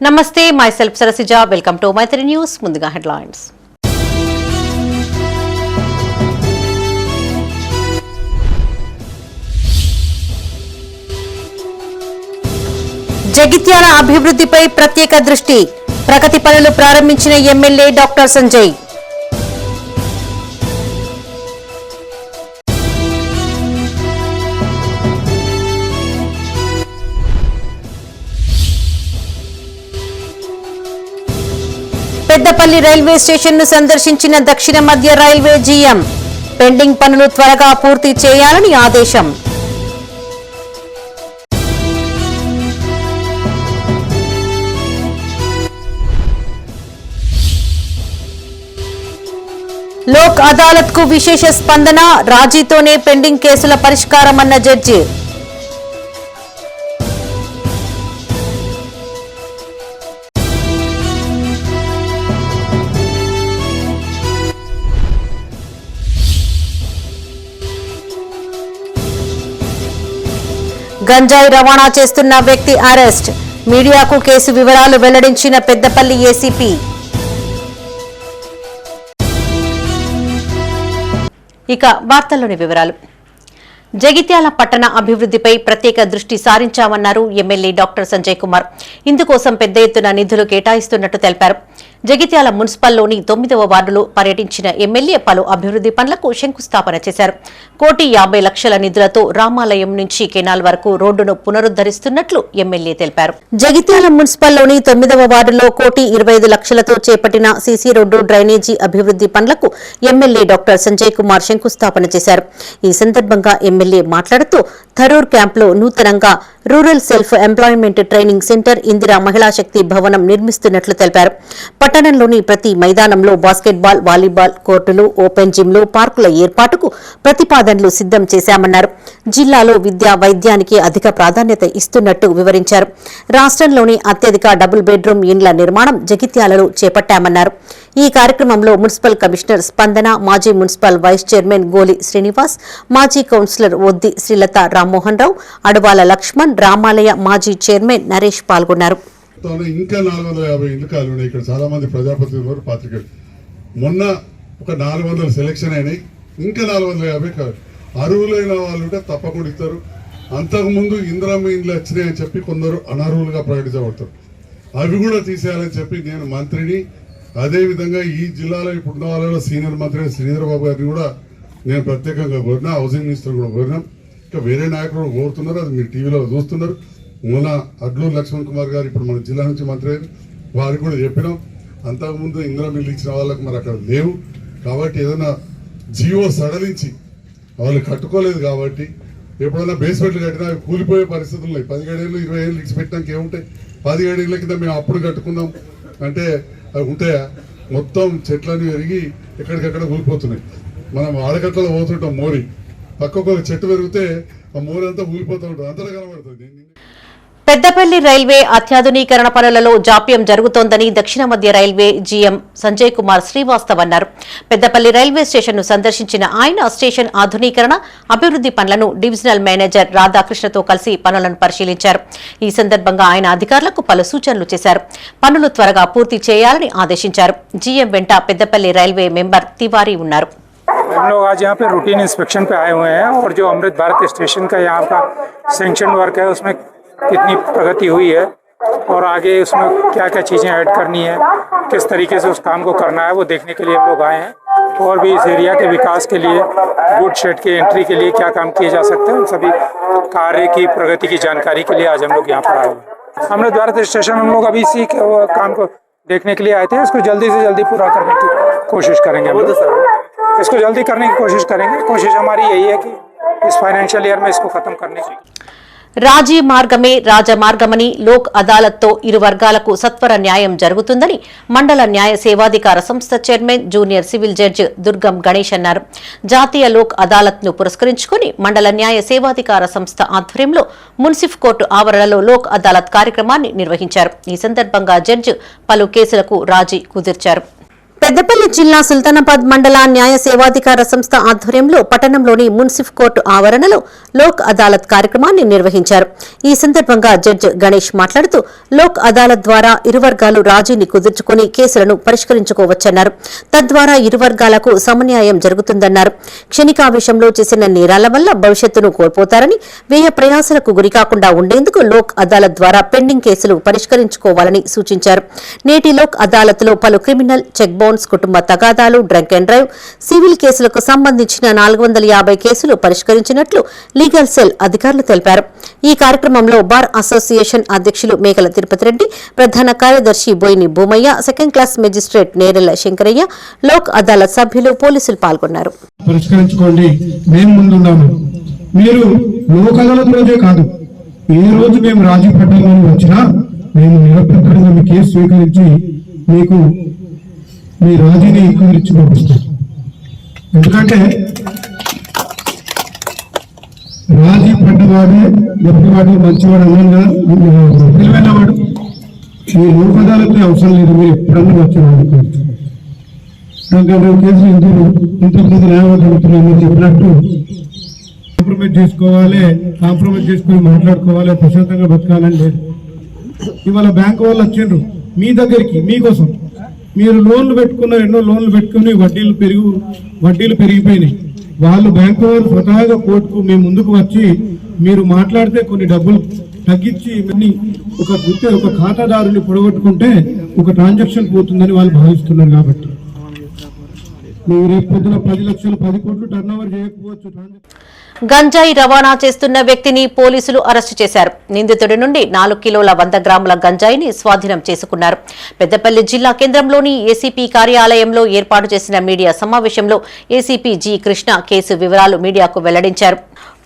నమస్తే, myself Sarasija. Welcome to Maitri news. ముందుగా headlines. Jagtial అభివృద్ధిపై ప్రత్యేక దృష్టి. ప్రగతి పనులు ప్రారంభించిన MLA doctor Sanjay. Peddapalli railway station ను సందర్శించిన దక్షిణ మధ్య రైల్వే జీఎం. పెండింగ్ పనులు త్వరగా పూర్తి చేయాలని ఆదేశం. లోక్ అదాలత్ కు విశేష స్పందన. రాజీతోనే పెండింగ్ కేసుల పరిష్కారమన్న జడ్జి. గంజాయి రవాణా చేస్తున్న వ్యక్తి అరెస్ట్. మీడియాకు కేసు వివరాలు వెల్లడించిన పెద్దపల్లి ఏసీపీ. ఇక వార్తల్లోని వివరాలు. జగిత్యాల పట్టణ అభివృద్ధిపై ప్రత్యేక దృష్టి సారించామన్నారు ఎమ్మెల్యే డాక్టర్ సంజయ్ కుమార్. ఇందుకోసం పెద్ద ఎత్తున నిధులు కేటాయిస్తున్నట్టు తెలిపారు. జగిత్యాల మున్సిపల్లోని 9వ వార్డులో పర్యటించిన ఎమ్మెల్యే పలు అభివృద్ది పనులకు శంకుస్థాపన చేశారు. 1,50,00,000 నిధులతో రామాలయం నుంచి కెనాల్ వరకు రోడ్డును పునరుద్దరిస్తున్నట్లు ఎమ్మెల్యే తెలిపారు. జగిత్యాల మున్సిపల్లోని 9వ వార్డులో 1,25,00,000తో చేపట్టిన సీసీ రోడ్డు, డ్రైనేజీ అభివృద్ది పనులకు ఎమ్మెల్యే డాక్టర్ సంజయ్ కుమార్ శంకుస్థాపన చేశారు. ఈ సందర్భంగా ఎమ్మెల్యే మాట్లాడుతూ థరూర్ క్యాంప్లో నూతనంగా rural self employment training centre, Indira మహిళా శక్తి భవనం నిర్మిస్తున్నట్లు తెలిపారు. పట్టణంలోని ప్రతి మైదానంలో బాస్కెట్బాల్, వాలీబాల్ కోర్టులు, ఓపెన్ జిమ్లు, పార్కుల ఏర్పాటుకు ప్రతిపాదనలు సిద్ధం చేశామన్నారు. జిల్లాలో విద్యా, వైద్యానికి అధిక ప్రాధాన్యత ఇస్తున్నట్టు వివరించారు. రాష్ట్రంలోని అత్యధిక డబుల్ బెడ్రూమ్ ఇండ్ల నిర్మాణం జగిత్యాలలో చేపట్టామన్నారు. ఈ కార్యక్రమంలో మున్సిపల్ కమిషనర్ స్పందన, మాజీ మున్సిపల్ వైస్ చైర్మన్ గోలి శ్రీనివాస్, మాజీ కౌన్సిలర్ ఒద్ది శ్రీలత రామ్మోహన్ రావు, అడవాల లక్ష్మణ్, రామాలయ మాజీ చైర్మన్ నరేష్ పాల్గొన్నారు. ఇంకా 450 ఇల్లు ఖాళీ ఉన్నాయి. ఇక్కడ చాలా మంది ప్రజాప్రతినిధులు, పాత్రికేయులు. మొన్న ఒక 400 సెలెక్షన్ అయినాయి. ఇంకా 450 కాదు. అర్హులైన వాళ్ళు తప్పకుండా ఇస్తారు. అంతకుముందు ఇందిరమ్మ ఇండ్లు వచ్చినాయని చెప్పి కొందరు అనర్హులుగా ప్రకటించబడతారు. అవి కూడా తీసేయాలని చెప్పి నేను మంత్రిని, అదేవిధంగా ఈ జిల్లాలో ఇప్పుడున్న వాళ్ళలో సీనియర్ మంత్రి శ్రీధర్ బాబు గారిని కూడా నేను ప్రత్యేకంగా కోరినా, హౌసింగ్ మినిస్టర్ కూడా కోరినాం. ఇంకా వేరే నాయకులు కోరుతున్నారు, అది మీరు టీవీలో చూస్తున్నారు. మొన్న అడ్లూరు లక్ష్మణ్ కుమార్ గారు ఇప్పుడు మన జిల్లా నుంచి మంత్రి అయ్యారు, వారికి కూడా చెప్పినాం. అంతకుముందు ఇందిరా మిల్లు ఇచ్చిన వాళ్ళకి మరి అక్కడ లేవు కాబట్టి ఏదైనా జియో సడలించి వాళ్ళు కట్టుకోలేదు కాబట్టి ఎప్పుడైనా బేస్మెంట్లు కట్టినా అవి కూలిపోయే పరిస్థితులు ఉన్నాయి. 17 ఏళ్ళు 20 ఏళ్ళు ఇచ్చి పెట్టినాక ఏముంటాయి? 17 ఏళ్ళ కింద మేము అప్పుడు కట్టుకున్నాం అంటే అవి ఉంటాయా? మొత్తం చెట్లన్నీ పెరిగి ఎక్కడికక్కడ ఊలిపోతున్నాయి. మనం ఆడకట్టలో పోతుంటాం, మోరి పక్కకు ఒక చెట్టు పెరిగితే ఆ మోరి అంతా ఊలిపోతూ ఉంటుంది, అంతటా కనబడుతుంది. పెద్దపల్లి రైల్వే అత్యాధునీకరణ పనులలో జాప్యం జరుగుతోందని దక్షిణ మధ్య రైల్వే జీఎం సంజయ్ కుమార్ శ్రీవాస్తవ్ అన్నారు. పెద్దపల్లి రైల్వే స్టేషన్ ను సందర్శించిన ఆయన స్టేషన్ ఆధునీకరణ, అభివృద్ది పనులను డివిజనల్ మేనేజర్ రాధాకృష్ణతో కలిసి పనులను పరిశీలించారు. ఈ సందర్భంగా ఆయన అధికారులకు పలు సూచనలు చేశారు. పనులు త్వరగా పూర్తి చేయాలని ఆదేశించారు. జీఎం వెంట పెద్దపల్లి రైల్వే మెంబర్ తివారీ ఉన్నారు. हम लोग आज यहाँ पे रूटीन इंस्पेक्शन पे आए हुए हैं और जो अमृत भारत स्टेशन का यहाँ का सैंक्शन वर्क है उसमें कितनी प्रगति हुई है और आगे उसमें क्या क्या चीज़ें ऐड करनी है, किस तरीके से उस काम को करना है, वो देखने के लिए हम लोग आए हैं. और भी इस एरिया के विकास के लिए, गुड शेड के एंट्री के लिए क्या काम किए जा सकते हैं, उन सभी कार्य की प्रगति की जानकारी के लिए आज हम लोग यहाँ पर आए हैं. अमृत भारत स्टेशन हम लोग अभी इसी काम को देखने के लिए आए थे. इसको जल्दी से जल्दी पूरा करने की कोशिश करेंगे. इसको जल्दी करने की कोशिश करेंगे. कोशिश हमारी यही है कि इस फाइनेंशियल ईयर में इसको खत्म करने की. రాజీ మార్గమే రాజమార్గమని, లోక్ అదాలత్తో ఇరు వర్గాలకు సత్వర న్యాయం జరుగుతుందని మండల న్యాయ సేవాధికార సంస్థ చైర్మన్ జూనియర్ సివిల్ జడ్జి దుర్గం గణేష్ అన్నారు. జాతీయ లోక్ అదాలత్ ను పురస్కరించుకుని మండల న్యాయ సేవాధికార సంస్థ ఆధ్వర్యంలో మున్సిఫ్ కోర్టు ఆవరణలో లోక్ అదాలత్ కార్యక్రమాన్ని నిర్వహించారు. ఈ సందర్భంగా జడ్జి పలు కేసులకు రాజీ కుదిర్చారు. పెద్దపల్లి జిల్లా సుల్తానాబాద్ మండల న్యాయ సేవాధికార సంస్థ ఆధ్వర్యంలో పట్టణంలోని మున్సిఫ్ కోర్టు ఆవరణలో లోక్ అదాలత్ కార్యక్రమాన్ని నిర్వహించారు. ఈ సందర్భంగా జడ్జి గణేష్ మాట్లాడుతూ లోక్ అదాలత్ ద్వారా ఇరు వర్గాలు రాజీని కుదుర్చుకుని కేసులను పరిష్కరించుకోవచ్చన్నారు. తద్వారా ఇరు వర్గాలకు సమన్యాయం జరుగుతుందన్నారు. క్షణికావేశంలో చేసిన నేరాల వల్ల భవిష్యత్తును కోల్పోతారని, వ్యయ ప్రయాసలకు గురికాకుండా ఉండేందుకు లోక్ అదాలత్ ద్వారా పెండింగ్ కేసులు పరిష్కరించుకోవాలని సూచించారు. నేటి లోక్ అదాలత్ లో పలు క్రిమినల్, చెక్ బౌన్స్, కుటుంబ తగాదాలు, డ్రంక్ అండ్ డ్రైవ్, సివిల్ కేసులకు సంబంధించిన 450 కేసులు పరిష్కరించినట్లు లీగల్ సెల్ అధికారులు తెలిపారు. ఈ కార్యక్రమంలో బార్ అసోసియేషన్ అధ్యక్షులు మేకల తిరుపతి రెడ్డి, ప్రధాన కార్యదర్శి Boini Bhumaiah, second class magistrate Nerella Shankaraiah, Lok Adalat సభ్యులు, పోలీసులు పాల్గొన్నారు. పరిష్కరించుకోండి, మేము ముందున్నాము. మీరు లోక్ అదాలత్ రోజే కాదు, ఏ రోజు మేము రాజీ పట్టాలని వచ్చినా మేము నిరభ్యంతరంగా మీ కేసు స్వీకరించి మీకు మీ రాజీని కుదిరించి పంపిస్తాం. ఎందుకంటే రాజీ పడ్డవాడే ఎప్పటివాడు మంచివాడు, అన్నంగా తెలివైనవాడు. ఈ లోక్ అదాలత్ అవసరం లేదు, మీరు ఎప్పుడన్నా వచ్చేవాడు. కేసులు ఇంతకుముందు న్యాయవాదులు చెప్పినట్టు కాంప్రమైజ్ చేసుకోవాలి, కాంప్రమైజ్ చేసుకుని మాట్లాడుకోవాలి, ప్రశాంతంగా బతకాలని లేదు. ఇవాళ బ్యాంకు వాళ్ళు వచ్చిండ్రు మీ దగ్గరికి, మీకోసం. మీరు లోన్లు పెట్టుకున్నారు, ఎన్నో లోన్లు పెట్టుకుని వడ్డీలు పెరిగిపోయినాయి. వాళ్ళు బ్యాంకు వాళ్ళు స్వతహాగా కోర్టుకు మీ ముందుకు వచ్చి మీరు మాట్లాడితే కొన్ని డబ్బులు తగ్గించి ఒక ఖాతాదారుని పొడగొట్టుకుంటే ఒక ట్రాన్సాక్షన్ పోతుందని వాళ్ళు భావిస్తున్నారు. కాబట్టి మీరు రేపు పొద్దున 10 లక్షలు 10 కోట్లు టర్న్ ఓవర్ చేయకపోవచ్చు. గంజాయి రవాణా చేస్తున్న వ్యక్తిని పోలీసులు అరెస్టు చేశారు. నిందితుడి నుండి 4 కిలోల 100 గ్రాముల గంజాయిని స్వాధీనం చేసుకున్నారు. పెద్దపల్లి జిల్లా కేంద్రంలోని ఏసీపీ కార్యాలయంలో ఏర్పాటు చేసిన మీడియా సమావేశంలో ఏసీపీ జి కృష్ణ కేసు వివరాలు మీడియాకు వెల్లడించారు.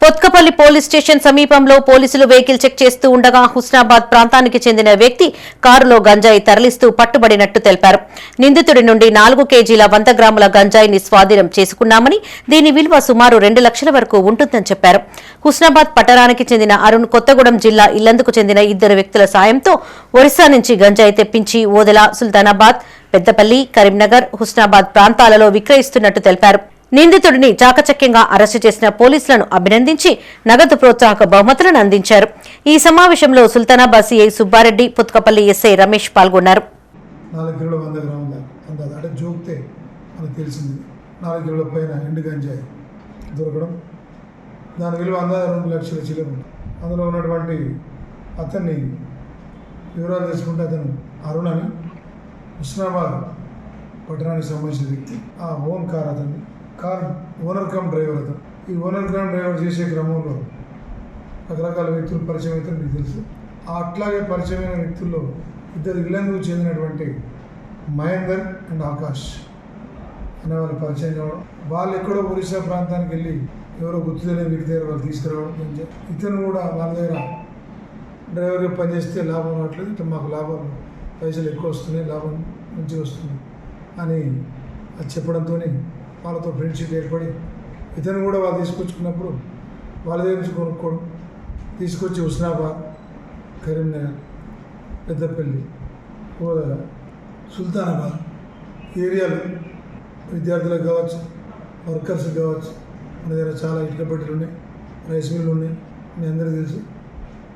పొత్కపల్లి పోలీస్ స్టేషన్ సమీపంలో పోలీసులు వెహికల్ చెక్ చేస్తూ ఉండగా హుస్నాబాద్ ప్రాంతానికి చెందిన వ్యక్తి కారులో గంజాయి తరలిస్తూ పట్టుబడినట్టు తెలిపారు. నిందితుడి నుండి 4 కేజీల 100 గ్రాముల గంజాయిని స్వాధీనం చేసుకున్నామని, దీని విలువ సుమారు 2 లక్షల వరకు ఉంటుందని చెప్పారు. హుస్నాబాద్ పట్టణానికి చెందిన అరుణ్ కొత్తగూడెం జిల్లా ఇల్లందుకు చెందిన 2 వ్యక్తుల సాయంతో ఒరిస్సా నుంచి గంజాయి తెప్పించి ఓదెల, సుల్తానాబాద్, పెద్దపల్లి, కరీంనగర్, హుస్నాబాద్ ప్రాంతాలలో విక్రయిస్తున్నట్టు తెలిపారు. నిందితుడిని చాకచక్యంగా అరెస్టు చేసిన పోలీసులను అభినందించి నగదు ప్రోత్సాహక బహుమతులను అందించారు. ఈ సమావేశంలో సుల్తానాబాద్ సిఐ సుబ్బారెడ్డి, పుత్కపల్లి ఎస్ఐ రమేష్ పాల్గొన్నారు. 4 కిలోల 100 గ్రాముల అందాజ అంటే జోక్తే మనకు తెలిసింది. 4 కిలోల పైన ఎండు గంజాయి దొరకడం, దాని విలువ అందాజ 2 లక్షల చిల్లర. అందులో ఉన్నటువంటి అతన్ని వివరాలు తెలుసుకుంటే అతను అరుణ్ అని, హుస్నాబాద్ పట్టణానికి సంబంధించిన వ్యక్తి. ఆ ఓన్ కార్ అతన్ని, కార్ ఓనర్ కమ్ డ్రైవర్ అతను. ఈ ఓనర్ కమ్ డ్రైవర్ చేసే క్రమంలో రకరకాల వ్యక్తులు పరిచయం అవుతారు, మీకు తెలుసు. అట్లాగే పరిచయమైన వ్యక్తుల్లో 2 ఇల్లందుకు చెందినటువంటి మహేందర్ అండ్ ఆకాష్ అనే వాళ్ళు పరిచయం కావడం, వాళ్ళు ఎక్కడో ఒరిస్సా ప్రాంతానికి వెళ్ళి ఎవరో గుర్తు తెలియని వ్యక్తి దగ్గర వాళ్ళు తీసుకురావడం. ఇతను కూడా వాళ్ళ దగ్గర డ్రైవర్గా పనిచేస్తే లాభం రావట్లేదు, ఇట్లా మాకు లాభం పైసలు ఎక్కువ వస్తున్నాయి, లాభం మంచిగా వస్తుంది అని అది చెప్పడంతో వాళ్ళతో ఫ్రెండ్షిప్ ఏర్పడి ఇతను కూడా వాళ్ళు తీసుకొచ్చుకున్నప్పుడు వాళ్ళ దగ్గర నుంచి కొనుక్కోవడం, తీసుకొచ్చి హుస్నాబాద్, కరీంనగర్, పెద్దపల్లి, ఓదెల, సుల్తానాబాద్ ఏరియాలు విద్యార్థులకు కావచ్చు, వర్కర్స్కి కావచ్చు, మన దగ్గర చాలా ఇటుక బట్టలు ఉన్నాయి, రైస్ మిల్లు ఉన్నాయి, మీ అందరికీ తెలుసు.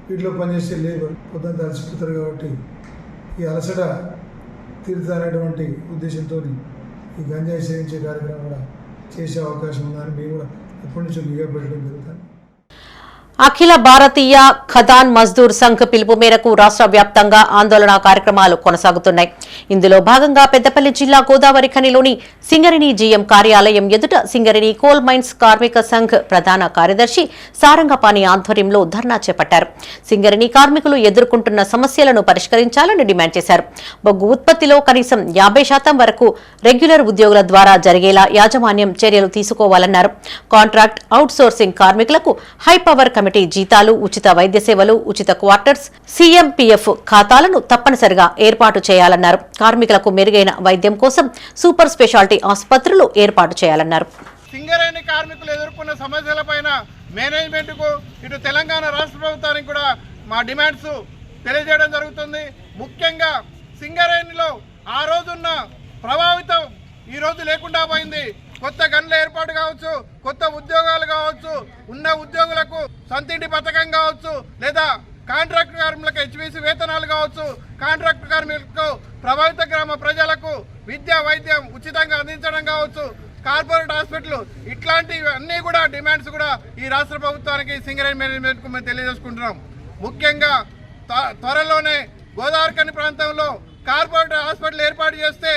వీటిలో పనిచేసే లేబర్ పొద్దున్న తలసిపోతారు కాబట్టి ఈ అలసట తీరుతా అనేటువంటి ఉద్దేశంతో ఈ గంజాయి సేవించే కార్యక్రమం కూడా చేసే అవకాశం ఉందని మేము కూడా ఎప్పటి నుంచో నిఘా పెట్టడం జరుగుతుంది. అఖిల భారతీయ ఖదాన్ మజ్దూర్ సంఘ్ పిలుపు మేరకు రాష్ట్ర వ్యాప్తంగా ఆందోళన కార్యక్రమాలు కొనసాగుతున్నాయి. ఇందులో భాగంగా పెద్దపల్లి జిల్లా గోదావరి ఖనిలోని సింగరేణి జీఎం కార్యాలయం ఎదుట సింగరేణి కోల్ మైన్స్ కార్మిక సంఘ్ ప్రధాన కార్యదర్శి సారంగపాణి ఆధ్వర్యంలో ధర్నా చేపట్టారు. సింగరేణి కార్మికులు ఎదుర్కొంటున్న సమస్యలను పరిష్కరించాలని డిమాండ్ చేశారు. బొగ్గు ఉత్పత్తిలో కనీసం 50% వరకు రెగ్యులర్ ఉద్యోగుల ద్వారా జరిగేలా యాజమాన్యం చర్యలు తీసుకోవాలన్నారు. కాంట్రాక్ట్ అవుట్ సోర్సింగ్ కార్మికులకు హై పవర్ కమిటీ జీతాలు, ఉచిత వైద్య సేవలు, ఉచిత క్వార్టర్స్, సీఎంపీఎఫ్ ఖాతాలను తప్పనిసరిగా ఏర్పాటు చేయాలన్నారు. కార్మికులకు మెరుగైన వైద్యం కోసం సూపర్ స్పెషాలిటీ ఆసుపత్రులు ఏర్పాటు చేయాలన్నారు. సింగరేణి కార్మికులు ఎదుర్కొన్న సమస్యలపైన మేనేజ్మెంట్కు, ఇటు తెలంగాణ రాష్ట్ర ప్రభుత్వానికి కూడా మా డిమాండ్స్ తెలియజేయడం జరుగుతుంది. ముఖ్యంగా సింగరేణిలో ఆ రోజున్న ప్రభావితం ఈరోజు లేకుండా పోయింది. కొత్త గన్ల ఏర్పాటు కావచ్చు, కొత్త ఉద్యోగాలు కావచ్చు, ఉన్న ఉద్యోగులకు సొంతింటి పథకం కావచ్చు, లేదా కాంట్రాక్ట్ కార్మికులకు హెచ్బీసీ వేతనాలు కావచ్చు, కాంట్రాక్ట్ కార్మికులకు ప్రభావిత గ్రామ ప్రజలకు విద్య వైద్యం ఉచితంగా అందించడం కావచ్చు, కార్పొరేట్ హాస్పిటల్, ఇట్లాంటివి అన్నీ కూడా డిమాండ్స్ కూడా ఈ రాష్ట్ర ప్రభుత్వానికి సింగరేణి మేనేజ్మెంట్కు మేము తెలియజేసుకుంటున్నాం. ముఖ్యంగా త్వరలోనే గోదావరిఖని ప్రాంతంలో కార్పొరేట్ హాస్పిటల్ ఏర్పాటు చేస్తే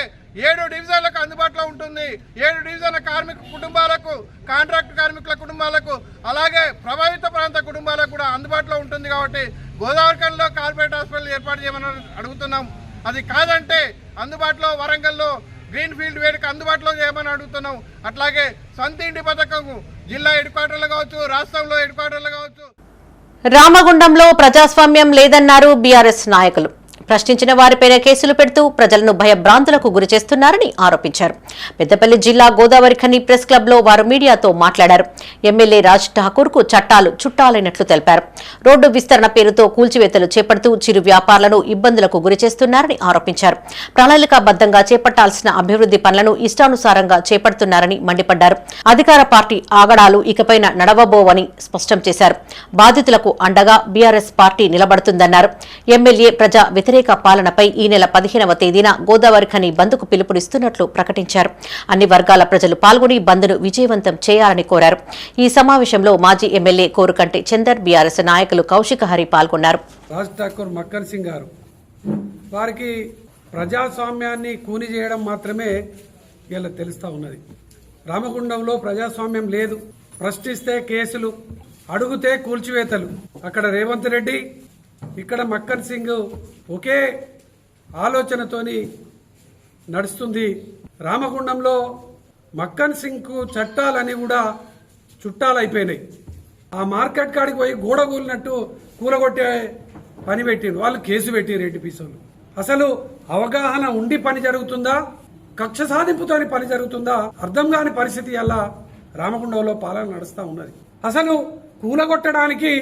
7 డివిజన్లకు అందుబాటులో ఉంటుంది. 7 డివిజన్ల కార్మిక కుటుంబాలకు, కాంట్రాక్ట్ కార్మికుల కుటుంబాలకు, అలాగే ప్రభావిత ప్రాంత కుటుంబాలకు కూడా అందుబాటులో ఉంటుంది. కాబట్టి గోదావరిఖనిలో కార్పొరేట్ హాస్పిటల్ ఏర్పాటు చేయమని అడుగుతున్నాం. అది కాదంటే అందుబాటులో వరంగల్లో గ్రీన్ ఫీల్డ్ వేదిక అందుబాటులో చేయమని అడుగుతున్నాం. అట్లాగే సొంత ఇంటి పథకం జిల్లా హెడ్ క్వార్టర్లు కావచ్చు, రాష్ట్రంలో హెడ్ క్వార్టర్లు కావచ్చు. రామగుండంలో ప్రజాస్వామ్యం లేదన్నారు బీఆర్ఎస్ నాయకులు. ప్రశ్నించిన వారిపైన కేసులు పెడుతూ ప్రజలను భయభ్రాంతులకు గురి చేస్తున్నారని ఆరోపించారు. పెద్దపల్లి జిల్లా గోదావరిఖని ప్రెస్ క్లబ్ లో వారు మీడియాతో మాట్లాడారు. ఎమ్మెల్యే రాజ్ ఠాకూర్ కు చట్టాలు చుట్టాలైనట్లు తెలిపారు. రోడ్డు విస్తరణ పేరుతో కూల్చివేతలు చేపడుతూ చిరు వ్యాపారులను ఇబ్బందులకు గురి చేస్తున్నారని ఆరోపించారు. ప్రణాళికాబద్దంగా చేపట్టాల్సిన అభివృద్ది పనులను ఇష్టానుసారంగా చేపడుతున్నారని మండిపడ్డారు. అధికార పార్టీ ఆగడాలు ఇకపైన నడవబోవని స్పష్టం చేశారు. బాధితులకు అండగా బీఆర్ఎస్ పార్టీ నిలబడుతుందన్నారు. ఎమ్మెల్యే ప్రజా వ్యతిరేక పాలనపై ఈ నెల 15వ తేదీన గోదావరిఖని బంద్కు పిలుపునిస్తున్నట్లు ప్రకటించారు. అన్ని వర్గాల ప్రజలు పాల్గొని బంద్ను విజయవంతం చేయాలని కోరారు. ఈ సమావేశంలో మాజీ ఎమ్మెల్యే కోరుకంటి చందర్, బీఆర్ఎస్ నాయకులు కౌశిక హరి పాల్గొన్నారు. రాజ్ ఠాకూర్ మక్కన్ సింగ్ గారు వారికి ప్రజాస్వామ్యాన్ని కూని చేయడం మాత్రమే వీళ్ళకి తెలుస్తూ ఉన్నది. రామగుండంలో ప్రజాస్వామ్యం లేదు. ప్రశ్నిస్తే కేసులు, అడుగుతే కూల్చివేతలు. అక్కడ రేవంత్ రెడ్డి, ఇక్కడ మక్కన్ సింగ్ ఒకే ఆలోచనతోని నడుస్తుంది. రామగుండంలో మక్కన్ సింగ్కు చట్టాలని కూడా చుట్టాలైపోయినాయి. ఆ మార్కెట్ కాడికి పోయి గోడ కూలినట్టు కూలగొట్టే పని పెట్టిండు. వాళ్ళు కేసు పెట్టిరు రెడ్డిపీసోళ్ళు. అసలు అవగాహన ఉండి పని జరుగుతుందా, కక్ష సాధింపుతోని పని జరుగుతుందా అర్థం కాని పరిస్థితి అలా రామగుండంలో పాలన నడుస్తూ ఉన్నది. అసలు కూలగొట్టడానికి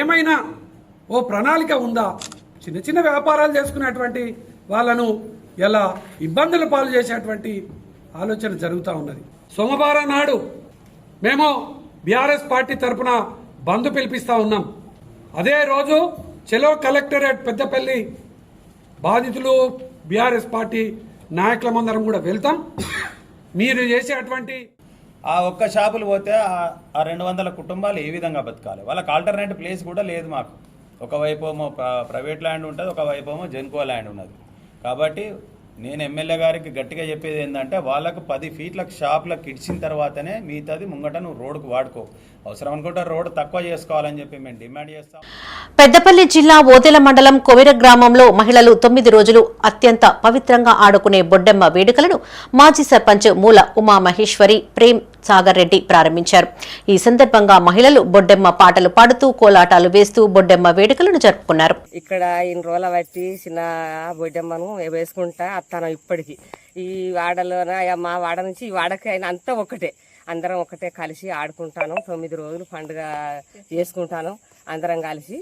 ఏమైనా ఓ ప్రణాళిక ఉందా? చిన్న చిన్న వ్యాపారాలు చేసుకునేటువంటి వాళ్ళను ఎలా ఇబ్బందుల పాలు చేసేటువంటి ఆలోచన జరుగుతూ ఉన్నది. సోమవారం నాడు మేము బీఆర్ఎస్ పార్టీ తరఫున బంద్ పిలిపిస్తా ఉన్నాం. అదే రోజు చెలో కలెక్టరేట్ పెద్దపల్లి బాధితులు బీఆర్ఎస్ పార్టీ నాయకులమందరం కూడా వెళ్తాం. మీరు చేసేటువంటి ఆ ఒక్క షాపులు పోతే ఆ 200 కుటుంబాలు ఏ విధంగా బతకాలి? వాళ్ళకి ఆల్టర్నేటివ్ ప్లేస్ కూడా లేదు. మాకు ఒకవైపు ఏమో ప్రైవేట్ ల్యాండ్ ఉంటుంది, ఒకవైపు ఏమో జెన్కో ల్యాండ్ ఉన్నది. కాబట్టి నేను ఎమ్మెల్యే గారికి గట్టిగా చెప్పేది ఏంటంటే వాళ్ళకు 10 ఫీట్లకు షాపులకు ఇచ్చిన తర్వాతనే మిగతాది ముంగట నువ్వు రోడ్డుకు వాడుకో. అవసరం అనుకుంటే రోడ్డు తక్కువ చేసుకోవాలని చెప్పి మేము డిమాండ్ చేస్తాం. పెద్దపల్లి జిల్లా ఓదెల మండలం కొవిర గ్రామంలో మహిళలు 9 రోజులు అత్యంత పవిత్రంగా ఆడుకునే బొడ్డెమ్మ వేడుకలను మాజీ సర్పంచ్ మూల ఉమామహేశ్వరి ప్రేమ్ సాగర్ రెడ్డి ప్రారంభించారు. ఈ సందర్భంగా మహిళలు బొడ్డెమ్మ పాటలు పాడుతూ కోలాటాలు వేస్తూ బొడ్డెమ్మ వేడుకలను జరుపుకున్నారు. ఇక్కడ ఇన్ని రోజుల బట్టి చిన్న బొడ్డెమ్మను వేసుకుంటా అత్తాను. ఇప్పటికీ ఈ వాడలోన మా వాడ నుంచి ఈ వాడకి అయినా అంతా ఒకటే, అందరం ఒకటే కలిసి ఆడుకుంటాను. 9 రోజులు పండుగ చేసుకుంటాను. అందరం కలిసి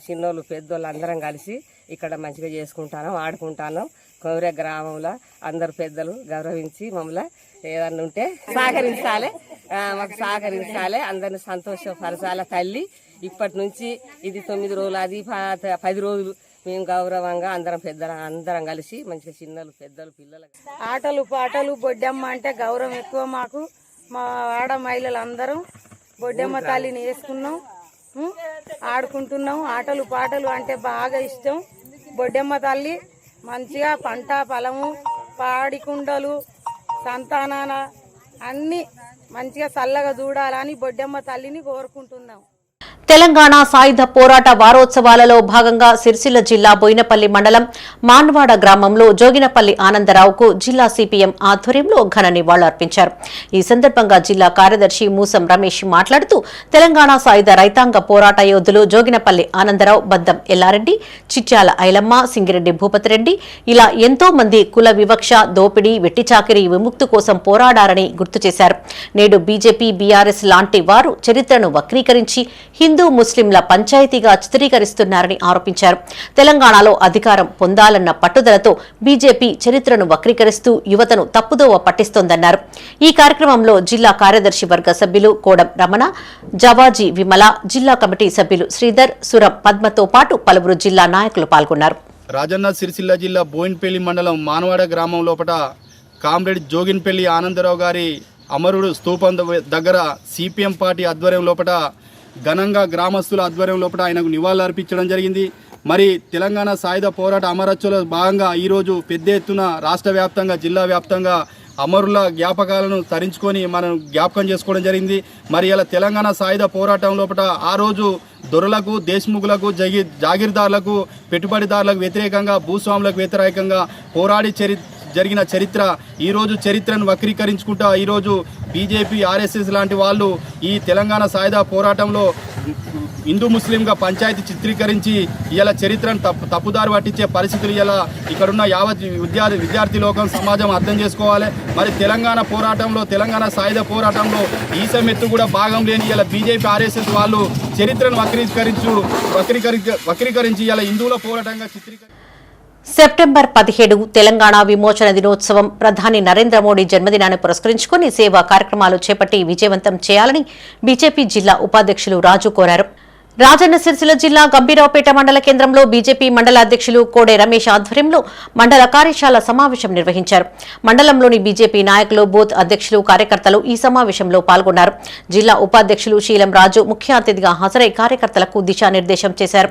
చిన్నోళ్ళు పెద్దోళ్ళు అందరం కలిసి ఇక్కడ మంచిగా చేసుకుంటాను, ఆడుకుంటాను. కొవిర గ్రామంలో అందరు పెద్దలు గౌరవించి మమ్మల్ని ఏదన్నా ఉంటే సహకరించాలి, మాకు సహకరించాలి, అందరిని సంతోషపరచాలి. తల్లి ఇప్పటి నుంచి ఇది 9 రోజులు, అది 10 రోజులు మేము గౌరవంగా అందరం పెద్దలు అందరం కలిసి మంచిగా చిన్నలు పెద్దలు పిల్లలు ఆటలు పాటలు బొడ్డెమ్మ అంటే గౌరవం ఎక్కువ మాకు. మా ఆడ మహిళలు అందరం బొడ్డెమ్మ తల్లిని వేసుకున్నాం, ఆడుకుంటున్నాం. ఆటలు పాటలు అంటే బాగా ఇష్టం. బొడ్డెమ్మ తల్లి మంచిగా పంట పొలము పాడికుండలు సంతానాన అన్ని మంచిగా చల్లగా చూడాలని బొడ్డెమ్మ తల్లిని కోరుకుంటున్నాం. తెలంగాణ సాయుధ పోరాట వారోత్సవాలలో భాగంగా సిరిసిల్ల జిల్లా బోయినపల్లి మండలం మాన్వాడ గ్రామంలో జోగినపల్లి ఆనందరావుకు జిల్లా సిపిఎం ఆధ్వర్యంలో ఘన నివాళులర్పించారు. ఈ సందర్భంగా జిల్లా కార్యదర్శి మూసం రమేష్ మాట్లాడుతూ తెలంగాణ సాయుధ రైతాంగ పోరాట యోధులు జోగినపల్లి ఆనందరావు, బద్దం ఎల్లారెడ్డి, చిట్యాల ఐలమ్మ, సింగిరెడ్డి భూపతిరెడ్డి ఇలా ఎంతో మంది కుల వివక్ష, దోపిడీ, వెట్టిచాకిరి విముక్తి కోసం పోరాడారని గుర్తు చేశారు. నేడు బీజేపీ, బీఆర్ఎస్ లాంటి వారు చరిత్రను వక్రీకరించి హిందూ హిందూ ముస్లింల పంచాయతీగా చిత్రీకరిస్తున్నారని ఆరోపించారు. తెలంగాణలో అధికారం పొందాలన్న పట్టుదలతో బీజేపీ చరిత్రను వక్రీకరిస్తూ యువతను తప్పుదోవ పట్టిస్తోందన్నారు. ఈ కార్యక్రమంలో జిల్లా కార్యదర్శి వర్గ సభ్యులు కోడం రమణ, జవాజీ విమల, జిల్లా కమిటీ సభ్యులు శ్రీధర్, సురం, పద్మతో పాటు పలువురు జిల్లా నాయకులు పాల్గొన్నారు. రాజన్న సిరిసిల్ల జిల్లా బోయిన్పల్లి మండలం మానవాడ గ్రామం లోపల కామ్రేడ్ జోగిన్పల్లి ఆనందరావు గారి అమరుడు స్తూపం దగ్గర సిపిఎం పార్టీ ఆధ్వర్యం లోపల ఘనంగా గ్రామస్తుల ఆధ్వర్యం లోపల ఆయనకు నివాళులు అర్పించడం జరిగింది. మరి తెలంగాణ సాయుధ పోరాట అమరత్వంలో భాగంగా ఈరోజు పెద్ద ఎత్తున రాష్ట్ర వ్యాప్తంగా జిల్లా వ్యాప్తంగా అమరుల జ్ఞాపకాలను తరించుకొని మనం జ్ఞాపకం చేసుకోవడం జరిగింది. మరి ఇలా తెలంగాణ సాయుధ పోరాటం లోపల ఆ రోజు దొరలకు, దేశ్ముఖులకు, జాగీర్దారులకు, పెట్టుబడిదారులకు వ్యతిరేకంగా, భూస్వాములకు వ్యతిరేకంగా పోరాడి జరిగిన చరిత్ర ఈరోజు చరిత్రను వక్రీకరించుకుంటా ఈరోజు బీజేపీ, ఆర్ఎస్ఎస్ లాంటి వాళ్ళు ఈ తెలంగాణ సాయుధ పోరాటంలో హిందూ ముస్లింగా పంచాయతీ చిత్రీకరించి ఇలా చరిత్రను తప్పుదారి పట్టించే పరిస్థితులు ఇలా ఇక్కడున్న యావత్ విద్యార్థి లోకం సమాజం అర్థం చేసుకోవాలి. మరి తెలంగాణ పోరాటంలో, తెలంగాణ సాయుధ పోరాటంలో ఈసమెత్తు కూడా భాగం లేని ఇలా బీజేపీ, ఆర్ఎస్ఎస్ వాళ్ళు చరిత్రను వక్రీకరించి ఇలా హిందువుల పోరాటంగా సెప్టెంబర్ 17 తెలంగాణ విమోచన దినోత్సవం ప్రధాని నరేంద్ర మోడీ జన్మదినాన్ని పురస్కరించుకుని సేవా కార్యక్రమాలు చేపట్టి విజయవంతం చేయాలని బీజేపీ జిల్లా ఉపాధ్యక్షులు రాజు కోరారు. రాజన్న సిరిసిల్ల జిల్లా గంభీరావుపేట మండల కేంద్రంలో బీజేపీ మండల అధ్యక్షులు కోడే రమేష్ ఆధ్వర్యంలో మండల కార్యశాల సమావేశం నిర్వహించారు. మండలంలోని బీజేపీ నాయకులు, బూత్ అధ్యక్షులు, కార్యకర్తలు ఈ సమావేశంలో పాల్గొన్నారు. జిల్లా ఉపాధ్యక్షులు శీలం రాజు ముఖ్య అతిథిగా హాజరై కార్యకర్తలకు దిశానిర్దేశం చేశారు.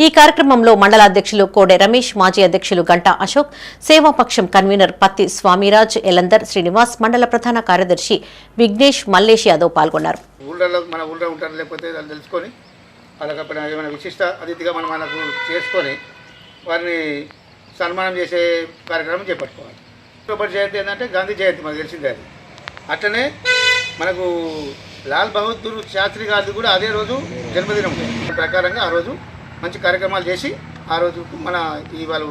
ఈ కార్యక్రమంలో మండల అధ్యక్షులు కోడే రమేష్, మాజీ అధ్యక్షులు గంటా అశోక్, సేవాపక్షం కన్వీనర్ పత్తి స్వామిరాజ్, ఎలందర్ శ్రీనివాస్, మండల ప్రధాన కార్యదర్శి విఘ్నేష్, మల్లేష్ యాదవ్ పాల్గొన్నారు. వాళ్ళకి ఏమైనా విశిష్ట అతిథిగా మనకు చేసుకొని వారిని సన్మానం చేసే కార్యక్రమం చేపట్టుకోవాలి. అక్టోబర్ జయంతి ఏంటంటే గాంధీ జయంతి, మనకు తెలిసిందే. అది అట్లనే మనకు లాల్ బహదూర్ శాస్త్రి గారిది కూడా అదే రోజు జన్మదినం ప్రకారంగా ఆ రోజు మంచి కార్యక్రమాలు చేసి ఆ రోజు మన ఇవాళ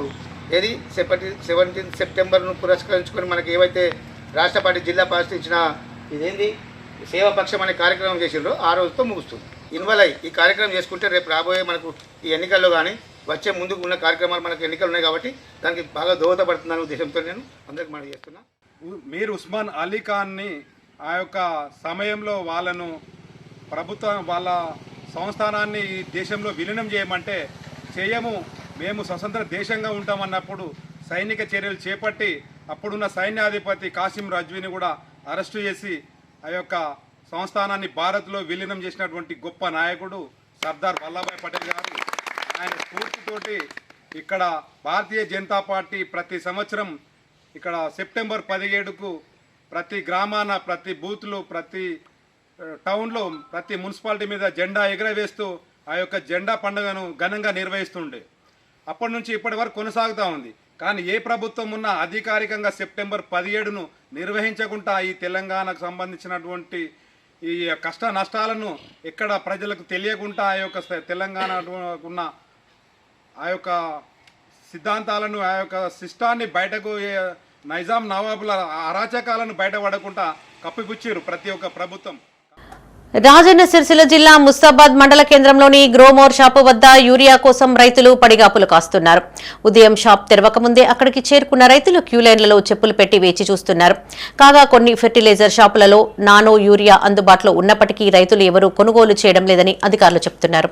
17 సెప్టెంబర్ను పురస్కరించుకొని మనకి ఏవైతే రాష్ట్ర పార్టీ, జిల్లా పార్టీ ఇచ్చిన ఇదేంది సేవాపక్షం అనే కార్యక్రమం చేసిండ్రో ఆ రోజుతో ముగుస్తుంది. ఇన్వాల్వ్ అయ్యి ఈ కార్యక్రమం చేసుకుంటే రేపు రాబోయే మనకు ఈ ఎన్నికల్లో కానీ వచ్చే ముందుకు ఉన్న కార్యక్రమాలు మనకు ఎన్నికలు ఉన్నాయి కాబట్టి దానికి బాగా దోహదపడుతుందనే ఉద్దేశంతో నేను అందరికి మనం చేస్తున్నా. మీర్ ఉస్మాన్ అలీ ఖాన్ని ఆ యొక్క సమయంలో వాళ్ళను ప్రభుత్వం వాళ్ళ సంస్థానాన్ని ఈ దేశంలో విలీనం చేయమంటే చేయము, మేము స్వతంత్ర దేశంగా ఉంటామన్నప్పుడు సైనిక చర్యలు చేపట్టి అప్పుడున్న సైన్యాధిపతి కాసిం రజ్వీని కూడా అరెస్టు చేసి ఆ యొక్క సంస్థానాన్ని భారత్లో విలీనం చేసినటువంటి గొప్ప నాయకుడు సర్దార్ వల్లభాయ్ పటేల్ గారు. ఆయన స్ఫూర్తితోటి ఇక్కడ భారతీయ జనతా పార్టీ ప్రతి సంవత్సరం ఇక్కడ సెప్టెంబర్ 17కు ప్రతి గ్రామాన, ప్రతి బూత్లో, ప్రతి టౌన్లో, ప్రతి మున్సిపాలిటీ మీద జెండా ఎగరవేస్తూ ఆ యొక్క జెండా పండుగను ఘనంగా నిర్వహిస్తుండే. అప్పటి నుంచి ఇప్పటి వరకు కొనసాగుతూ ఉంది. కానీ ఏ ప్రభుత్వం ఉన్నా అధికారికంగా సెప్టెంబర్ 17ను నిర్వహించకుండా ఈ తెలంగాణకు సంబంధించినటువంటి ఈ కష్ట నష్టాలను ఎక్కడ ప్రజలకు తెలియకుండా ఆ యొక్క తెలంగాణ ఉన్న ఆ యొక్క సిద్ధాంతాలను, ఆ యొక్క శిష్టాన్ని బయటకు, నైజాం నవాబుల అరాచకాలను బయటపడకుండా కప్పిపుచ్చారు ప్రతి ఒక్క ప్రభుత్వం. రాజన్న సిరిసిల్ల జిల్లా ముస్తాబాద్ మండల కేంద్రంలోని గ్రోమోర్ షాపు వద్ద యూరియా కోసం రైతులు పడిగాపులు కాస్తున్నారు. ఉదయం షాప్ తెరవకముందే అక్కడికి చేరుకున్న రైతులు క్యూలైన్లలో చెప్పులు పెట్టి వేచి చూస్తున్నారు. కాగా కొన్ని ఫెర్టిలైజర్ షాపులలో నానో యూరియా అందుబాటులో ఉన్నప్పటికీ రైతులు ఎవరూ కొనుగోలు చేయడం లేదని అధికారులు చెబుతున్నారు.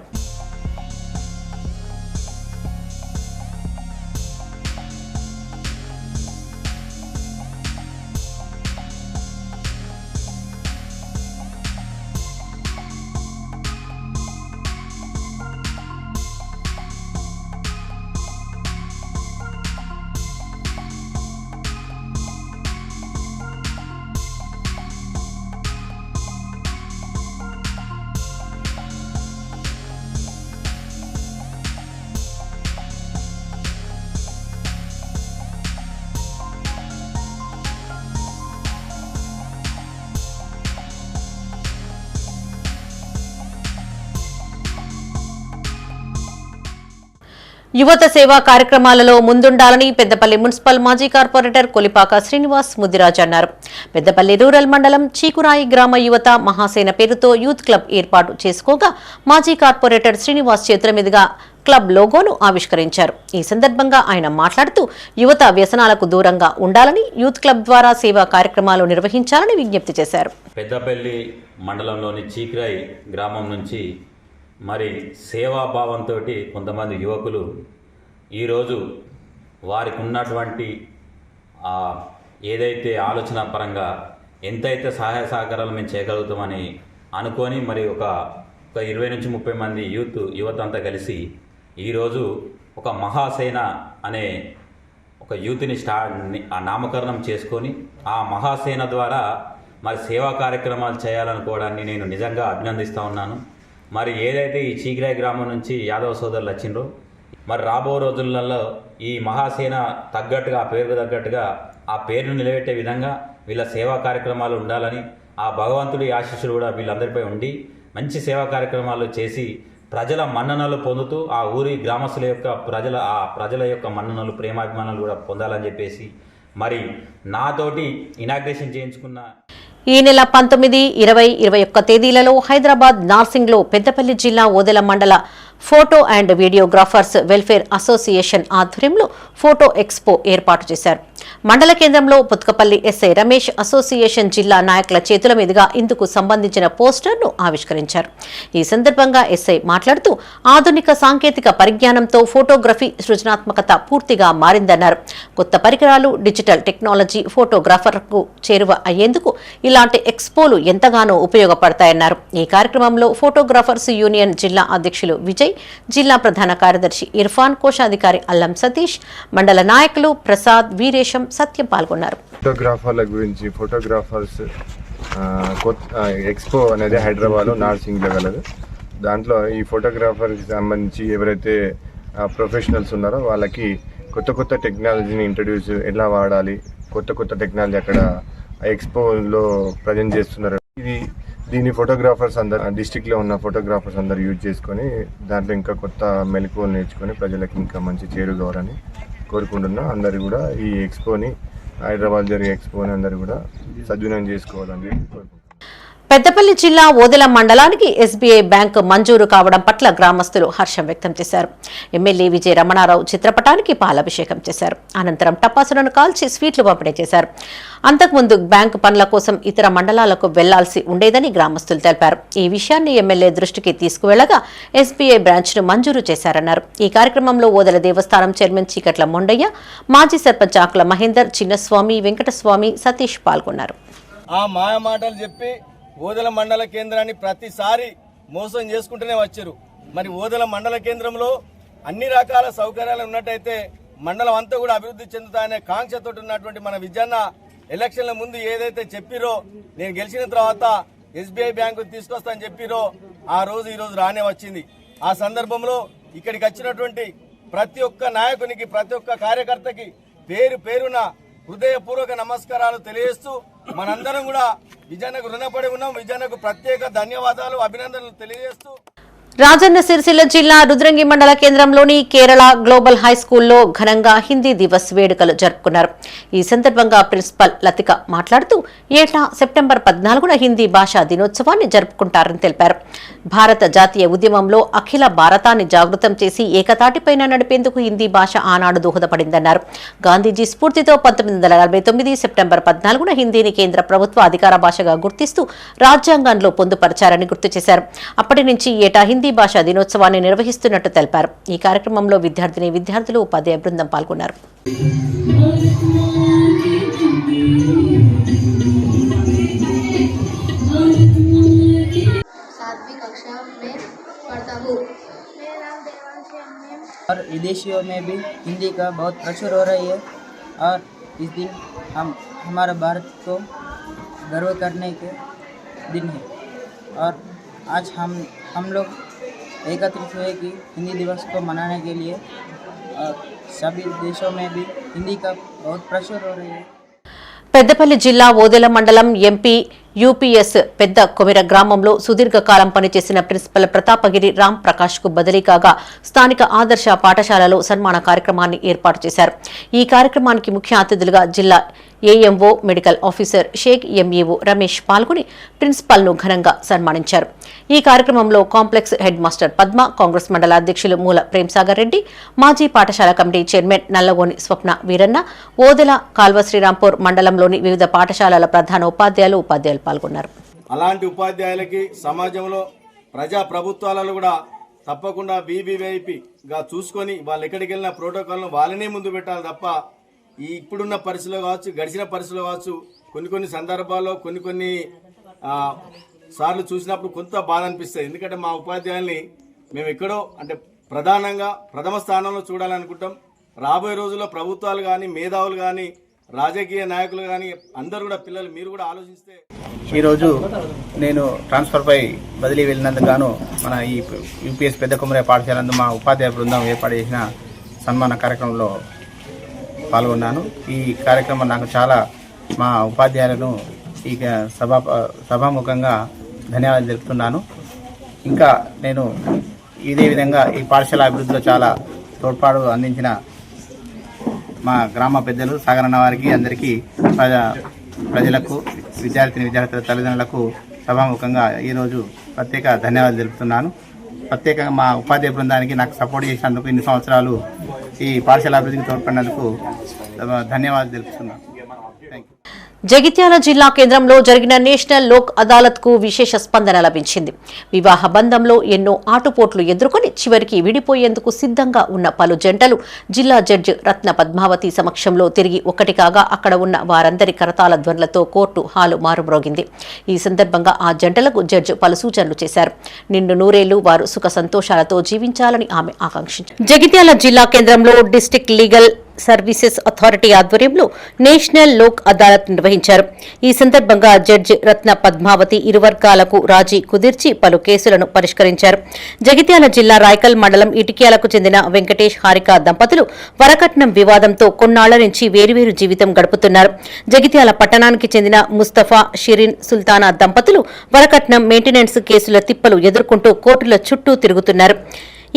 యువత సేవా కార్యక్రమాలలో ముందుండాలని పెద్దపల్లి మున్సిపల్ మాజీ కార్పొరేటర్ కొలిపాక శ్రీనివాస్ ముదిరాజ్ అన్నారు. పెద్దపల్లి రూరల్ మండలం చీకురాయి గ్రామ యువత మహాసేన పేరుతో యూత్ క్లబ్ ఏర్పాటు చేసుకోగా మాజీ కార్పొరేటర్ శ్రీనివాస్ చేతుల మీదుగా క్లబ్ లోగోను ఆవిష్కరించారు. ఈ సందర్భంగా ఆయన మాట్లాడుతూ యువత వ్యసనాలకు దూరంగా ఉండాలని యూత్ క్లబ్ ద్వారా సేవా కార్యక్రమాలు నిర్వహించాలని విజ్ఞప్తి చేశారు. పెద్దపల్లి మండలంలోని చీకురాయి గ్రామం నుంచి మరి సేవాభావంతో కొంతమంది యువకులు ఈరోజు వారికి ఉన్నటువంటి ఏదైతే ఆలోచన పరంగా ఎంతైతే సహాయ సహకారాలు మేము చేయగలుగుతామని అనుకొని మరి ఒక 20 నుంచి 30 మంది యువత అంతా కలిసి ఈరోజు ఒక మహాసేన అనే ఒక యూత్ని నామకరణం చేసుకొని ఆ మహాసేన ద్వారా మరి సేవా కార్యక్రమాలు చేయాలనుకోవడాన్ని నేను నిజంగా అభినందిస్తూ ఉన్నాను. మరి ఏదైతే ఈ చీకిరాయి గ్రామం నుంచి యాదవ సోదరులు వచ్చిండ్రో మరి రాబో రోజులలో ఈ మహాసేన తగ్గట్టుగా ఆ పేరుకు తగ్గట్టుగా ఆ పేరును నిలబెట్టే విధంగా వీళ్ళ సేవా కార్యక్రమాలు ఉండాలని ఆ భగవంతుడి ఆశీస్సులు కూడా వీళ్ళందరిపై ఉండి మంచి సేవా కార్యక్రమాలు చేసి ప్రజల మన్ననలు పొందుతూ ఆ ఊరి గ్రామస్తుల యొక్క ప్రజల యొక్క మన్ననలు ప్రేమాభిమానాలు కూడా పొందాలని చెప్పేసి మరి నాతోటి ఇనాగ్రేషన్ చేయించుకున్న ఈ నెల 19, 20, 21 తేదీలలో హైదరాబాద్ నార్సింగ్లో పెద్దపల్లి జిల్లా ఓదెల మండల photo and videographers welfare association ఆధ్వర్యంలో ఫోటో ఎక్స్పో ఏర్పాటు చేశారు. మండల కేంద్రంలో పుత్కపల్లి ఎస్ఐ రమేష్ అసోసియేషన్ జిల్లా నాయకుల చేతుల మీదుగా ఇందుకు సంబంధించిన పోస్టర్ను ఆవిష్కరించారు. ఈ సందర్భంగా ఎస్ఐ మాట్లాడుతూ ఆధునిక సాంకేతిక పరిజ్ఞానంతో ఫోటోగ్రఫీ సృజనాత్మకత పూర్తిగా మారిందన్నారు. కొత్త పరికరాలు, డిజిటల్ టెక్నాలజీ ఫోటోగ్రాఫర్కు చేరువ అయ్యేందుకు ఇలాంటి ఎక్స్పోలు ఎంతగానో ఉపయోగపడతాయన్నారు. ఈ కార్యక్రమంలో ఫోటోగ్రాఫర్స్ యూనియన్ జిల్లా అధ్యక్షులు విజయ్, జిల్లా ప్రధాన కార్యదర్శి ఇర్ఫాన్, కోశాధికారి అల్లం సతీష్, మండల నాయకులు ప్రసాద్, వీరేశం, సత్యం పాల్గొన్నారు. ఫోటోగ్రాఫర్ల గురించి ఫోటోగ్రాఫర్స్ ఎక్స్పో అనేది హైదరాబాద్లో నార్సింగ్లో గలదు. దాంట్లో ఈ ఫోటోగ్రాఫర్కి సంబంధించి ఎవరైతే ప్రొఫెషనల్స్ ఉన్నారో వాళ్ళకి కొత్త టెక్నాలజీని ఇంట్రడ్యూస్ ఎలా వాడాలి, కొత్త టెక్నాలజీ అక్కడ ఎక్స్పోలో ప్రజెంట్ చేస్తున్నారు. దీన్ని ఫోటోగ్రాఫర్స్ అందరు డిస్టిక్లో ఉన్న ఫోటోగ్రాఫర్స్ అందరు యూజ్ చేసుకొని దాంట్లో ఇంకా కొత్త మెలకువలు నేర్చుకొని ప్రజలకు ఇంకా మంచి చేరుకోవాలని కోరుకుంటున్నా. అందరు కూడా ఈ ఎక్స్పోని, హైదరాబాద్ జరిగే ఎక్స్పోని అందరు కూడా సద్వినియోగం చేసుకోవాలని కోరుకుంటున్నాను. పెద్దపల్లి జిల్లా ఓదెల మండలానికి ఎస్బీఐ బ్యాంకు మంజూరు కావడం పట్ల గ్రామస్తులు హర్షం వ్యక్తం చేశారు. ఎమ్మెల్యే విజయ రమణారావు చిత్రపటానికి పాలాభిషేకం చేశారు. అనంతరం టపాసులను కాల్చి స్వీట్లు పంపిణీ చేశారు. అంతకుముందు బ్యాంకు పనుల కోసం ఇతర మండలాలకు వెళ్లాల్సి ఉండేదని గ్రామస్తులు తెలిపారు. ఈ విషయాన్ని ఎమ్మెల్యే దృష్టికి తీసుకువెళ్లగా ఎస్బీఐ బ్రాంచ్ను మంజూరు చేశారన్నారు. ఈ కార్యక్రమంలో ఓదెల దేవస్థానం చైర్మన్ చీకట్ల మొండయ్య, మాజీ సర్పంచ్ ఆకుల మహేందర్, చిన్నస్వామి, వెంకటస్వామి, సతీష్ పాల్గొన్నారు. ఆ మాయ మాటలు చెప్పి ఓదెల మండల కేంద్రాన్ని ప్రతిసారి మోసం చేసుకుంటూనే వచ్చారు. మరి ఓదెల మండల కేంద్రంలో అన్ని రకాల సౌకర్యాలు ఉన్నట్టయితే మండలం అంతా కూడా అభివృద్ధి చెందుతాయనే కాంక్షతో ఉన్నటువంటి మన విజయన్న ఎలక్షన్ల ముందు ఏదైతే చెప్పిరో, నేను గెలిచిన తర్వాత ఎస్బీఐ బ్యాంకు తీసుకొస్తానని చెప్పిరో ఆ రోజు ఈరోజు రానే వచ్చింది. ఆ సందర్భంలో ఇక్కడికి వచ్చినటువంటి ప్రతి ఒక్క నాయకునికి, ప్రతి ఒక్క కార్యకర్తకి పేరున హృదయపూర్వక నమస్కారాలు తెలియజేస్తూ మనందరం కూడా విజయన్నకు రుణపడి ఉన్నాం. విజయన్నకు ప్రత్యేక ధన్యవాదాలు, అభినందనలు తెలియజేస్తూ రాజన్న సిరిసిల్ల జిల్లా రుద్రంగి మండల కేంద్రంలోని కేరళ గ్లోబల్ హై స్కూల్లో ఘనంగా హిందీ దివస్ వేడుకలు జరుపుకున్నారు. ఈ సందర్భంగా ప్రిన్సిపల్ లతిక మాట్లాడుతూ ఏటా సెప్టెంబర్ 14న హిందీ భాషా దినోత్సవాన్ని జరుపుకుంటారని తెలిపారు. భారత జాతీయ ఉద్యమంలో అఖిల భారతాన్ని జాగృతం చేసి ఏకతాటిపైన నడిపేందుకు హిందీ భాష ఆనాడు దోహదపడిందన్నారు. గాంధీజీ స్ఫూర్తితో 1949 సెప్టెంబర్ 14న హిందీని కేంద్ర ప్రభుత్వ అధికార భాషగా గుర్తిస్తూ రాజ్యాంగంలో పొందుపరిచారని గుర్తు చేశారు. అప్పటి నుంచి ఏటా హిందీ భాషా దినోత్సవాన్ని నిర్వహిస్తున్నట్టు తెలిపారు. ఈ కార్యక్రమంలో విద్యార్థులు, ఉపాధ్యాయ బృందం పాల్గొన్నారు. और विदेशियों में भी हिंदी का बहुत प्रचुर हो रही है और इस दिन हमारा भारत को गर्व करने के दिन है और आज हम लोग एकत्रित हुए कि हिंदी दिवस को मनाने के लिए और सभी देशों में भी हिंदी का बहुत प्रचुर हो रही है. పెద్దపల్లి జిల్లా ఓదెల మండలం ఎంపీ యూపీఎస్ పెద్ద కొమిర గ్రామంలో సుదీర్ఘకాలం పనిచేసిన ప్రిన్సిపల్ ప్రతాపగిరి రామ్ ప్రకాష్ కు బదిలీ కాగా స్థానిక ఆదర్శ పాఠశాలలో సన్మాన కార్యక్రమాన్ని ఏర్పాటు చేశారు. ఈ కార్యక్రమానికి ముఖ్య అతిథులుగా జిల్లా AMO medical officer Shaik MEO Ramesh పాల్గొని ప్రిన్సిపల్ ను ఘనంగా సన్మానించారు. ఈ కార్యక్రమంలో complex head master Padma, Congress మండల అధ్యక్షులు మూల ప్రేమ్సాగర్ రెడ్డి, మాజీ పాఠశాల కమిటీ చైర్మన్ నల్లగోని స్వప్న వీరన్న, ఓదెల కాల్వ శ్రీరాంపూర్ మండలంలోని వివిధ పాఠశాలల ప్రధాన ఉపాధ్యాయులు పాల్గొన్నారు. అలాంటి ఉపాధ్యాయులకి సమాజంలో ప్రజా ప్రభుత్వాలలో కూడా తప్పకుండా బీబీవైపీగా చూసుకొని వాళ్ళు ఎక్కడికి వెళ్ళిన ప్రోటోకాల్ను వాళ్ళనే ముందు పెట్టాలి తప్ప ఈ ఇప్పుడున్న పరిస్థితుల్లో కావచ్చు, గడిచిన పరిస్థితుల్లో కావచ్చు, కొన్ని సందర్భాల్లో కొన్ని సార్లు చూసినప్పుడు కొంత బాధ అనిపిస్తుంది. ఎందుకంటే మా ఉపాధ్యాయుల్ని మేము ఎక్కడో అంటే ప్రధానంగా ప్రథమ స్థానంలో చూడాలనుకుంటాం. రాబోయే రోజుల్లో ప్రభుత్వాలు కానీ, మేధావులు కానీ, రాజకీయ నాయకులు కానీ అందరూ కూడా పిల్లలు మీరు కూడా ఆలోచిస్తే. ఈరోజు నేను ట్రాన్స్ఫర్పై బదిలీ వెళ్ళినందుకు గాను మన ఈ యూపీఎస్ పెద్ద కొమర పాఠశాలందు మా ఉపాధ్యాయ బృందం ఏర్పాటు చేసిన సన్మాన కార్యక్రమంలో పాల్గొన్నాను. ఈ కార్యక్రమం నాకు చాలా మా ఉపాధ్యాయులను ఈ సభాముఖంగా ధన్యవాదాలు తెలుపుతున్నాను. ఇంకా నేను ఇదే విధంగా ఈ పాఠశాల అభివృద్ధిలో చాలా తోడ్పాటు అందించిన మా గ్రామ పెద్దలు సాగరన్న వారికి అందరికీ ప్రజలకు విద్యార్థుల తల్లిదండ్రులకు సభాముఖంగా ఈరోజు ప్రత్యేక ధన్యవాదాలు తెలుపుతున్నాను. ప్రత్యేకంగా మా ఉపాధ్యాయ బృందానికి నాకు సపోర్ట్ చేసినందుకు ఇన్ని సంవత్సరాలు ఈ పాఠశాల అభివృద్ధికి తోడ్పడినందుకు ధన్యవాదాలు తెలుపుతున్నాను. జగిత్యాల జిల్లా కేంద్రంలో జరిగిన నేషనల్ లోక్ అదాలత్ కు విశేష స్పందన లభించింది. వివాహ బంధంలో ఎన్నో ఆటుపోట్లు ఎదుర్కొని చివరికి విడిపోయేందుకు సిద్ధంగా ఉన్న పలు జంటలు జిల్లా జడ్జి రత్న పద్మావతి సమక్షంలో తిరిగి ఒక్కటి కాగా అక్కడ ఉన్న వారందరి కరతాళ ధ్వనులతో కోర్టు హాలు మారుమ్రోగింది. ఈ సందర్భంగా ఆ జంటలకు జడ్జి పలు సూచనలు చేశారు. నిండు నూరేళ్లు వారు సుఖ సంతోషాలతో జీవించాలని ఆమె ఆకాంక్షించారు. జగిత్యాల జిల్లా కేంద్రంలో డిస్ట్రిక్ట్ లీగల్ సర్వీసెస్ అథారిటీ ఆధ్వర్యంలో నేషనల్ లోక్ అదాలత్ నిర్వహించారు. ఈ సందర్భంగా జడ్జి రత్న పద్మావతి ఇరు వర్గాలకు రాజీ కుదిర్చి పలు కేసులను పరిష్కరించారు. జగిత్యాల జిల్లా రాయకల్ మండలం ఇటిక్యాలకు చెందిన వెంకటేష్ హారిక దంపతులు వరకట్నం వివాదంతో కొన్నాళ్ల నుంచి వేరువేరు జీవితం గడుపుతున్నారు. జగిత్యాల పట్టణానికి చెందిన ముస్తఫా షిరిన్ సుల్తానా దంపతులు వరకట్నం మెయింటెనెన్స్ కేసుల తిప్పలు ఎదుర్కొంటూ కోర్టుల చుట్టూ తిరుగుతున్నారు.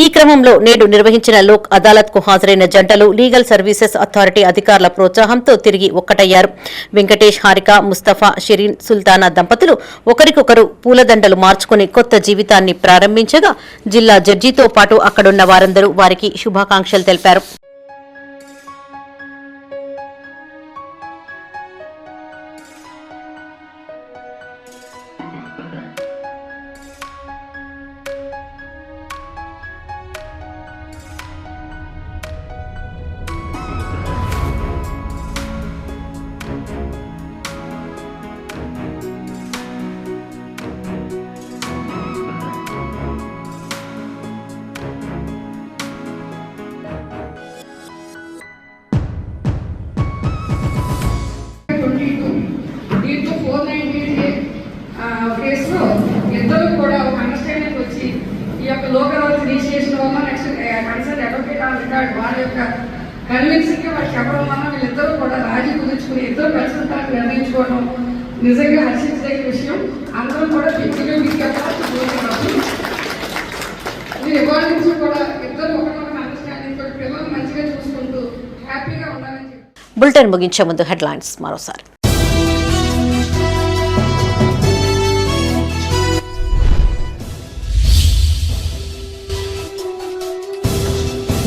ఈ క్రమంలో నేడు నిర్వహించిన లోక్ అదాలత్ కు హాజరైన జంటలు లీగల్ సర్వీసెస్ అథారిటీ అధికారుల ప్రోత్సాహంతో తిరిగి ఒక్కటయ్యారు. వెంకటేష్ హారిక, ముస్తఫా షిరిన్ సుల్తానా దంపతులు ఒకరికొకరు పూలదండలు మార్చుకుని కొత్త జీవితాన్ని ప్రారంభించగా జిల్లా జడ్జితో పాటు అక్కడున్న వారందరూ వారికి శుభాకాంక్షలు తెలిపారు. కేసులో ఇద్దరు కూడా ఒక అండర్స్టాండింగ్ వచ్చి ఈ యొక్క లోకల్ రిజిస్ట్రేషన్ వల్ల next concern advocate on record వాళ్ళ యొక్క కన్విన్సింగ్ వాళ్ళు చెప్పడం వల్ల వీళ్ళిద్దరూ కూడా రాజీ కుదుర్చుకుని ఇద్దరు కలిసి ఉంటానికి నిర్ణయించుకోవడం నిజంగా హర్షించదగిన విషయం. అందరం కూడా వ్యక్తిగా మీకు చెప్పాలి. మీరు ఇవాళ నుంచి కూడా ఇద్దరు ఒకరికొకరు అండర్స్టాండింగ్ తోటి పిల్లలు మంచిగా చూసుకుంటూ హ్యాపీగా ఉండాలని చెప్పి. బులెటిన్ ముగించే ముందు హెడ్లైన్స్ మరోసారి.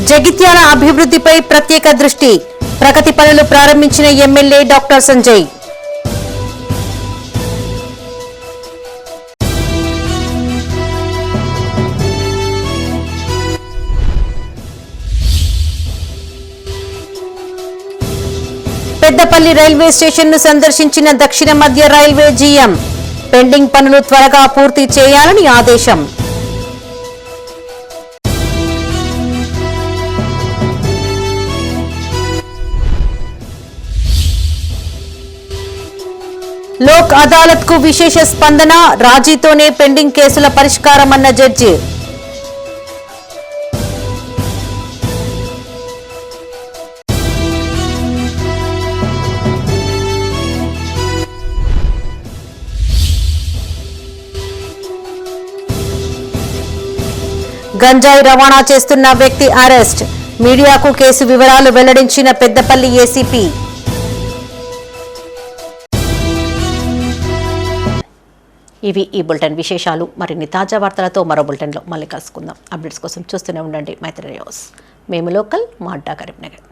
జగిత్యాల అభివృద్ధిపై ప్రత్యేక దృష్టి, ప్రగతి పనులు ప్రారంభించిన MLA doctor Sanjay. Peddapalli railway స్టేషన్ను సందర్శించిన దక్షిణ మధ్య రైల్వే జీఎం, పెండింగ్ పనులు త్వరగా పూర్తి చేయాలని ఆదేశం. లోక్ అదాలత్ కు విశేష స్పందన, రాజీతోనే పెండింగ్ కేసుల పరిష్కారమన్న జడ్జి. గంజాయి రవాణా చేస్తున్న వ్యక్తి అరెస్ట్. మీడియాకు కేసు వివరాలు వెల్లడించిన పెద్దపల్లి ఏసీపీ. ఇవి ఈ బులెటిన్ విశేషాలు. మరిన్ని తాజా వార్తలతో మరో బులెటిన్లో మళ్ళీ కలుసుకుందాం. అప్డేట్స్ కోసం చూస్తూనే ఉండండి మైత్రి న్యూస్. మేము లోకల్, మా అడ్డా కరీంనగర్.